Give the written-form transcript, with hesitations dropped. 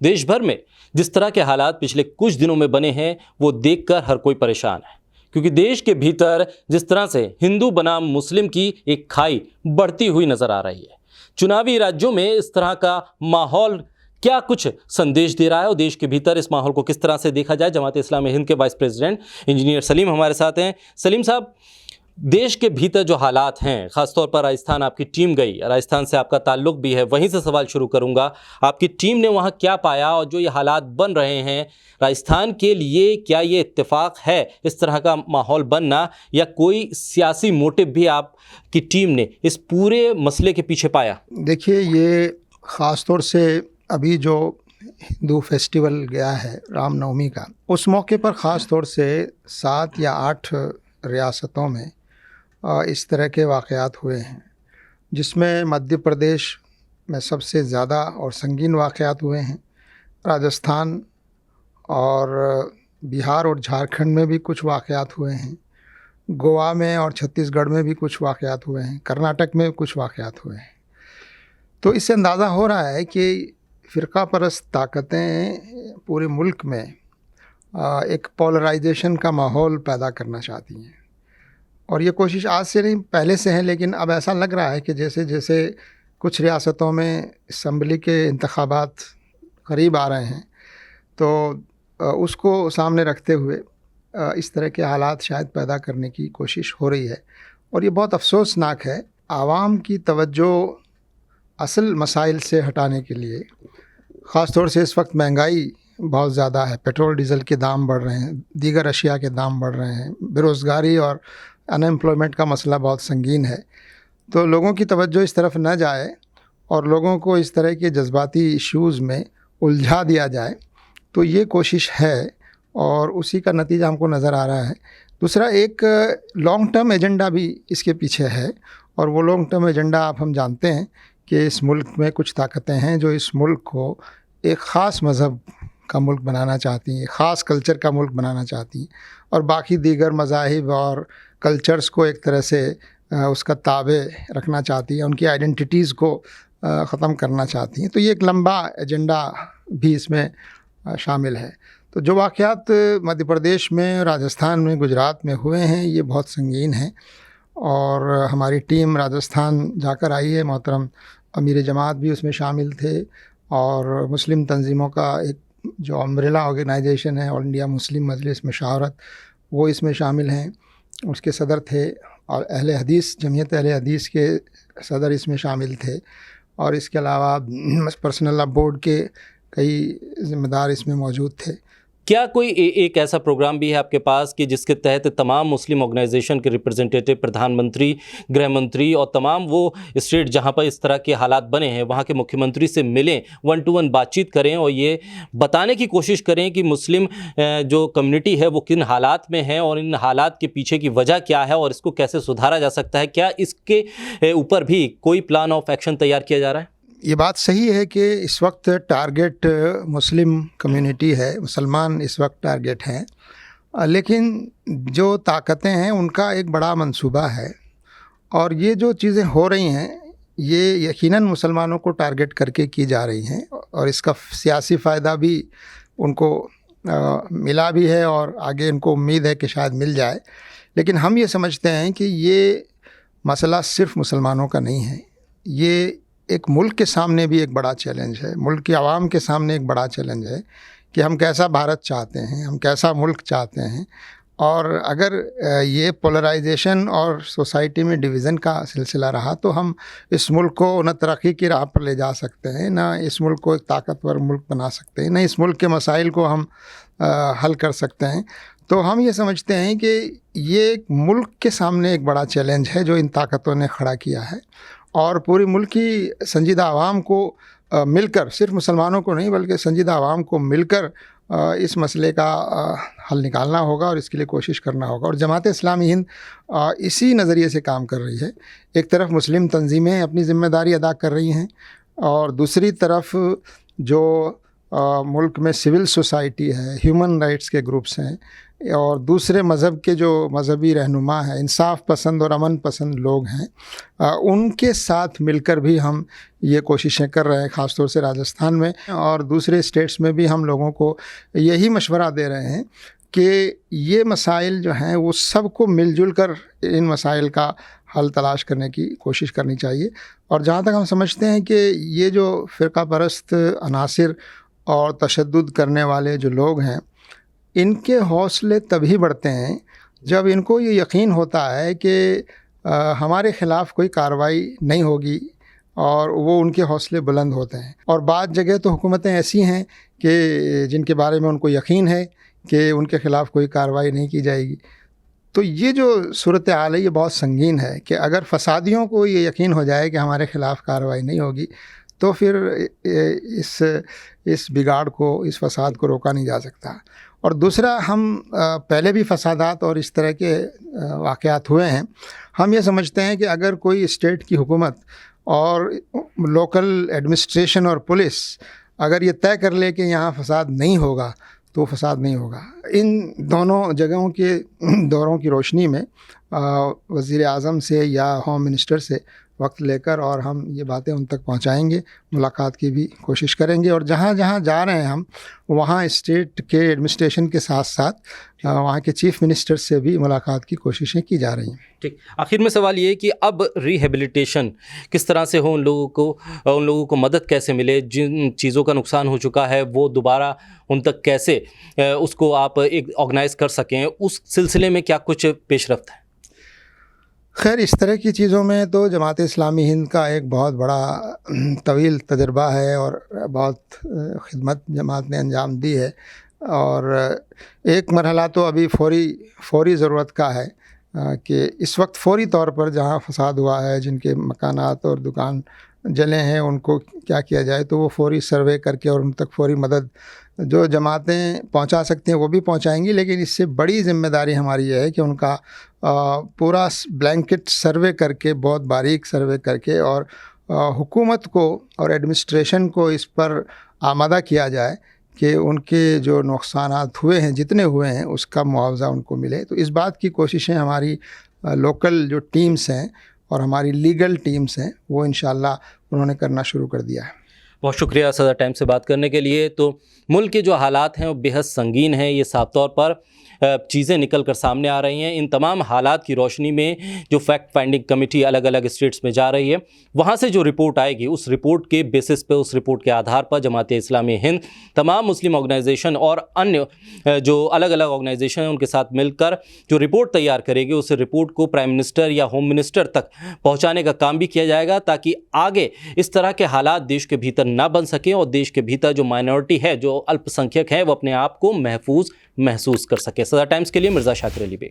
देश भर में जिस तरह के हालात पिछले कुछ दिनों में बने हैं वो देखकर हर कोई परेशान है, क्योंकि देश के भीतर जिस तरह से हिंदू बनाम मुस्लिम की एक खाई बढ़ती हुई नजर आ रही है। चुनावी राज्यों में इस तरह का माहौल क्या कुछ संदेश दे रहा है और देश के भीतर इस माहौल को किस तरह से देखा जाए। जमात इस्लामी हिंद के वाइस प्रेसिडेंट इंजीनियर सलीम हमारे साथ हैं। सलीम साहब, देश के भीतर जो हालात हैं, ख़ासतौर पर राजस्थान आपकी टीम गई, राजस्थान से आपका ताल्लुक भी है, वहीं से सवाल शुरू करूंगा। आपकी टीम ने वहां क्या पाया और जो ये हालात बन रहे हैं राजस्थान के लिए, क्या ये इत्तेफाक है इस तरह का माहौल बनना, या कोई सियासी मोटिव भी आपकी टीम ने इस पूरे मसले के पीछे पाया? देखिए, ये ख़ास तौर से अभी जो हिंदू फेस्टिवल गया है रामनवमी का, उस मौके पर ख़ास तौर से 7 या 8 रियासतों में इस तरह के वाक़यात हुए हैं, जिसमें मध्य प्रदेश में सबसे ज़्यादा और संगीन वाक़यात हुए हैं। राजस्थान और बिहार और झारखंड में भी कुछ वाक़यात हुए हैं, गोवा में और छत्तीसगढ़ में भी कुछ वाक़यात हुए हैं, कर्नाटक में कुछ वाक़यात हुए हैं। तो इससे अंदाज़ा हो रहा है कि फ़िरका परस्त ताकतें पूरे मुल्क में एक पोलराइजेशन का माहौल पैदा करना चाहती हैं, और ये कोशिश आज से नहीं पहले से है। लेकिन अब ऐसा लग रहा है कि जैसे जैसे कुछ रियासतों में असम्बली के इंतखाबात करीब आ रहे हैं, तो उसको सामने रखते हुए इस तरह के हालात शायद पैदा करने की कोशिश हो रही है, और ये बहुत अफसोसनाक है। आवाम की तवज्जो असल मसाइल से हटाने के लिए, ख़ास तौर से इस वक्त महंगाई बहुत ज़्यादा है, पेट्रोल डीज़ल के दाम बढ़ रहे हैं, दीगर अशिया के दाम बढ़ रहे हैं, बेरोज़गारी और अनएम्प्लॉयमेंट का मसला बहुत संगीन है। तो लोगों की तवज्जो इस तरफ न जाए और लोगों को इस तरह के जज्बाती इश्यूज़ में उलझा दिया जाए, तो ये कोशिश है और उसी का नतीजा हमको नज़र आ रहा है। दूसरा, एक लॉन्ग टर्म एजेंडा भी इसके पीछे है, और वो लॉन्ग टर्म एजेंडा हम जानते हैं कि इस मुल्क में कुछ ताकतें हैं जो इस मुल्क को एक ख़ास मज़हब का मुल्क बनाना चाहती हैं, ख़ास कल्चर का मुल्क बनाना चाहती हैं, और बाकी दीगर मज़ाहिब और कल्चर्स को एक तरह से उसका ताबे रखना चाहती हैं, उनकी आइडेंटिटीज़ को ख़त्म करना चाहती हैं। तो ये एक लंबा एजेंडा भी इसमें शामिल है। तो जो वाक़यात मध्य प्रदेश में, राजस्थान में, गुजरात में हुए हैं, ये बहुत संगीन हैं, और हमारी टीम राजस्थान जाकर आई है। मोहतरम अमीर जमात भी उसमें शामिल थे, और मुस्लिम तंजीमों का एक जो अम्ब्रेला ऑर्गेनाइजेशन है, ऑल इंडिया मुस्लिम मजलिस मशावरत, वो इसमें शामिल हैं, उसके सदर थे, और अहले हदीस, जमीयत अहले हदीस के सदर इसमें शामिल थे, और इसके अलावा पर्सनल लॉ बोर्ड के कई ज़िम्मेदार इसमें मौजूद थे। क्या कोई एक ऐसा प्रोग्राम भी है आपके पास कि जिसके तहत तमाम मुस्लिम ऑर्गेनाइजेशन के रिप्रेजेंटेटिव, प्रधानमंत्री, गृह मंत्री और तमाम वो स्टेट जहां पर इस तरह के हालात बने हैं वहां के मुख्यमंत्री से मिलें, 1 to 1 बातचीत करें और ये बताने की कोशिश करें कि मुस्लिम जो कम्युनिटी है वो किन हालात में है और इन हालात के पीछे की वजह क्या है और इसको कैसे सुधारा जा सकता है? क्या इसके ऊपर भी कोई प्लान ऑफ एक्शन तैयार किया जा रहा है? ये बात सही है कि इस वक्त टारगेट मुस्लिम कम्युनिटी है, मुसलमान इस वक्त टारगेट हैं, लेकिन जो ताकतें हैं उनका एक बड़ा मंसूबा है, और ये जो चीज़ें हो रही हैं ये यकीनन मुसलमानों को टारगेट करके की जा रही हैं, और इसका सियासी फ़ायदा भी उनको मिला भी है, और आगे इनको उम्मीद है कि शायद मिल जाए। लेकिन हम ये समझते हैं कि ये मसला सिर्फ़ मुसलमानों का नहीं है, ये एक मुल्क के सामने भी एक बड़ा चैलेंज है, मुल्क की आवाम के सामने एक बड़ा चैलेंज है कि हम कैसा भारत चाहते हैं, हम कैसा मुल्क चाहते हैं। और अगर ये पोलराइजेशन और सोसाइटी में डिवीज़न का सिलसिला रहा तो हम इस मुल्क को न तरक्की की राह पर ले जा सकते हैं, ना इस मुल्क को एक ताकतवर मुल्क बना सकते हैं, ना इस मुल्क के मसाइल को हम हल कर सकते हैं। तो हम ये समझते हैं कि ये एक मुल्क के सामने एक बड़ा चैलेंज है जो इन ताकतों ने खड़ा किया है, और पूरी मुल्क की संजीदा आवाम को मिलकर, सिर्फ मुसलमानों को नहीं बल्कि संजीदा आवाम को मिलकर इस मसले का हल निकालना होगा और इसके लिए कोशिश करना होगा। और जमात इस्लामी हिंद इसी नज़रिए से काम कर रही है। एक तरफ मुस्लिम तंजीमें अपनी ज़िम्मेदारी अदा कर रही हैं, और दूसरी तरफ जो मुल्क में सिविल सोसाइटी है, ह्यूमन राइट्स के ग्रुप्स हैं, اور دوسرے مذہب کے جو مذہبی رہنما ہیں، انصاف پسند اور امن پسند لوگ ہیں، ان کے ساتھ مل کر بھی ہم یہ کوششیں کر رہے ہیں، خاص طور سے راجستھان میں اور دوسرے اسٹیٹس میں بھی ہم لوگوں کو یہی مشورہ دے رہے ہیں کہ یہ مسائل جو ہیں وہ سب کو مل جل کر ان مسائل کا حل تلاش کرنے کی کوشش کرنی چاہیے۔ اور جہاں تک ہم سمجھتے ہیں کہ یہ جو فرقہ پرست عناصر اور تشدد کرنے والے جو لوگ ہیں، ان کے حوصلے تبھی بڑھتے ہیں جب ان کو یہ یقین ہوتا ہے کہ ہمارے خلاف کوئی کارروائی نہیں ہوگی، اور وہ ان کے حوصلے بلند ہوتے ہیں۔ اور بعض جگہ تو حکومتیں ایسی ہیں کہ جن کے بارے میں ان کو یقین ہے کہ ان کے خلاف کوئی کارروائی نہیں کی جائے گی۔ تو یہ جو صورتحال ہے یہ بہت سنگین ہے کہ اگر فسادیوں کو یہ یقین ہو جائے کہ ہمارے خلاف کارروائی نہیں ہوگی تو پھر اس بگاڑ کو، اس فساد کو روکا نہیں جا سکتا۔ اور دوسرا، ہم پہلے بھی فسادات اور اس طرح کے واقعات ہوئے ہیں، ہم یہ سمجھتے ہیں کہ اگر کوئی اسٹیٹ کی حکومت اور لوکل ایڈمنسٹریشن اور پولیس اگر یہ طے کر لے کہ یہاں فساد نہیں ہوگا تو فساد نہیں ہوگا۔ ان دونوں جگہوں کے دوروں کی روشنی میں وزیر اعظم سے یا ہوم منسٹر سے وقت لے کر اور ہم یہ باتیں ان تک پہنچائیں گے، ملاقات کی بھی کوشش کریں گے، اور جہاں جہاں جا رہے ہیں ہم وہاں اسٹیٹ کے ایڈمنسٹریشن کے ساتھ ساتھ وہاں کے چیف منسٹر سے بھی ملاقات کی کوششیں کی جا رہی ہیں۔ ٹھیک، آخر میں سوال یہ ہے کہ اب ریہیبلیٹیشن کس طرح سے ہو، ان لوگوں کو مدد کیسے ملے، جن چیزوں کا نقصان ہو چکا ہے وہ دوبارہ ان تک کیسے اس کو آپ ایک آرگنائز کر سکیں، اس سلسلے میں کیا کچھ پیش رفت ہے؟ خیر، اس طرح کی چیزوں میں تو جماعت اسلامی ہند کا ایک بہت بڑا طویل تجربہ ہے اور بہت خدمت جماعت نے انجام دی ہے، اور ایک مرحلہ تو ابھی فوری ضرورت کا ہے کہ اس وقت فوری طور پر جہاں فساد ہوا ہے، جن کے مکانات اور دکان جلے ہیں، ان کو کیا کیا جائے، تو وہ فوری سروے کر کے اور ان تک فوری مدد جو جماعتیں پہنچا سکتی ہیں وہ بھی پہنچائیں گی، لیکن اس سے بڑی ذمہ داری ہماری یہ ہے کہ ان کا پورا بلینکٹ سروے کر کے، بہت باریک سروے کر کے، اور حکومت کو اور ایڈمنسٹریشن کو اس پر آمادہ کیا جائے کہ ان کے جو نقصانات ہوئے ہیں، جتنے ہوئے ہیں، اس کا معاوضہ ان کو ملے۔ تو اس بات کی کوششیں ہماری لوکل جو ٹیمز ہیں اور ہماری لیگل ٹیمز ہیں وہ انشاءاللہ انہوں نے کرنا شروع کر دیا ہے۔ بہت شکریہ صدر ٹائم سے بات کرنے کے لیے۔ تو ملک کے جو حالات ہیں وہ بے حد سنگین ہیں، یہ صاف طور پر چیزیں نکل کر سامنے آ رہی ہیں۔ ان تمام حالات کی روشنی میں جو فیکٹ فائنڈنگ کمیٹی الگ الگ اسٹیٹس میں جا رہی ہے، وہاں سے جو رپورٹ آئے گی، اس رپورٹ کے بیسس پہ، اس رپورٹ کے آدھار پر جماعت اسلامی ہند تمام مسلم آرگنائزیشن اور انیہ جو الگ الگ آرگنائزیشن ہیں ان کے ساتھ مل کر جو رپورٹ تیار کرے گی، اس رپورٹ کو پرائم منسٹر یا ہوم منسٹر تک پہنچانے کا کام بھی کیا جائے گا، تاکہ آگے اس طرح کے حالات دیش کے بھیتر نہ بن سکیں اور دیش کے بھیتر جو مائنورٹی ہے، جو الپ سنکھیک ہے، وہ اپنے آپ کو محفوظ محسوس کر سکے۔ صدر ٹائمز کے لیے مرزا شاکر علی بیگ۔